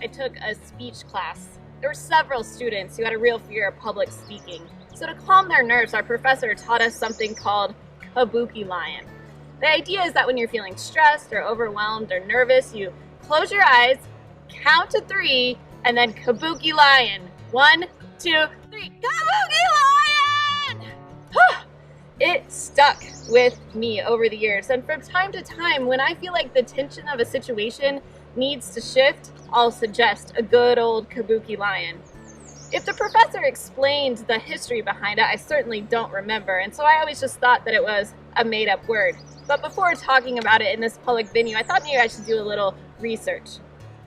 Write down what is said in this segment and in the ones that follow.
I took a speech class. There were several students who had a real fear of public speaking. So to calm their nerves, our professor taught us something called kabuki lion. The idea is that when you're feeling stressed or overwhelmed or nervous, you close your eyes, count to 3, and then kabuki lion. 1, 2, 3, kabuki lion! It stuck with me over the years, and from time to time, when I feel like the tension of a situation needs to shift, I'll suggest a good old kabuki lion. If the professor explained the history behind it, I certainly don't remember, and so I always just thought that it was a made-up word. But before talking about it in this public venue, I thought maybe I should do a little research.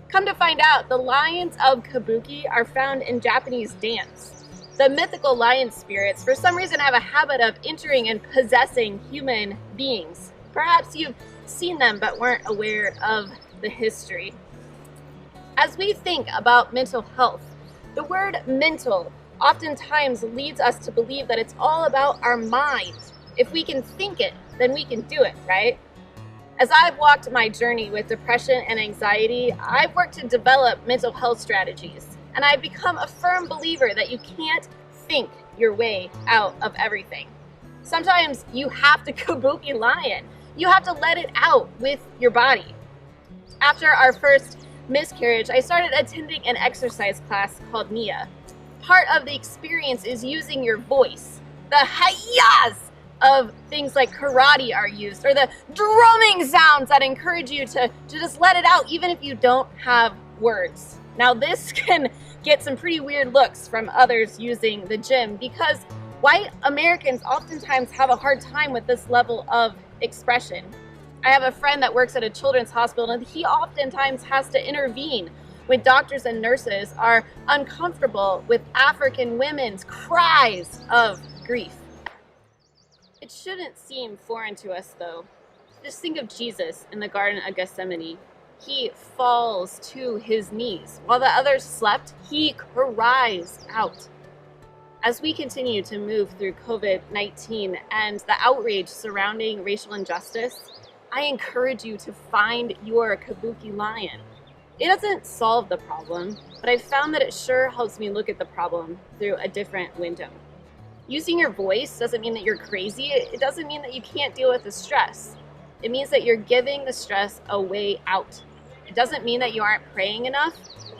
Come to find out, the lions of kabuki are found in Japanese dance. The mythical lion spirits, for some reason, have a habit of entering and possessing human beings. Perhaps you've seen them but weren't aware of the history. As we think about mental health, the word mental oftentimes leads us to believe that it's all about our mind. If we can think it, then we can do it, right? As I've walked my journey with depression and anxiety, I've worked to develop mental health strategies. And I've become a firm believer that you can't think your way out of everything. Sometimes you have to kabuki lion. You have to let it out with your body. After our first miscarriage, I started attending an exercise class called Nia. Part of the experience is using your voice. The hi-yas of things like karate are used, or the drumming sounds that encourage you to just let it out even if you don't have words. Now this can get some pretty weird looks from others using the gym because white Americans oftentimes have a hard time with this level of expression. I have a friend that works at a children's hospital, and he oftentimes has to intervene when doctors and nurses are uncomfortable with African women's cries of grief. It shouldn't seem foreign to us though. Just think of Jesus in the Garden of Gethsemane. He falls to his knees. While the others slept, he cries out. As we continue to move through COVID-19 and the outrage surrounding racial injustice, I encourage you to find your kabuki lion. It doesn't solve the problem, but I've found that it sure helps me look at the problem through a different window. Using your voice doesn't mean that you're crazy. It doesn't mean that you can't deal with the stress. It means that you're giving the stress a way out. It doesn't mean that you aren't praying enough.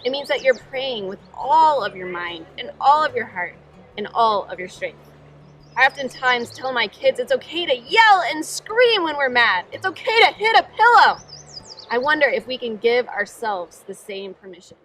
It means that you're praying with all of your mind and all of your heart and all of your strength. I oftentimes tell my kids it's okay to yell and scream when we're mad. It's okay to hit a pillow. I wonder if we can give ourselves the same permission.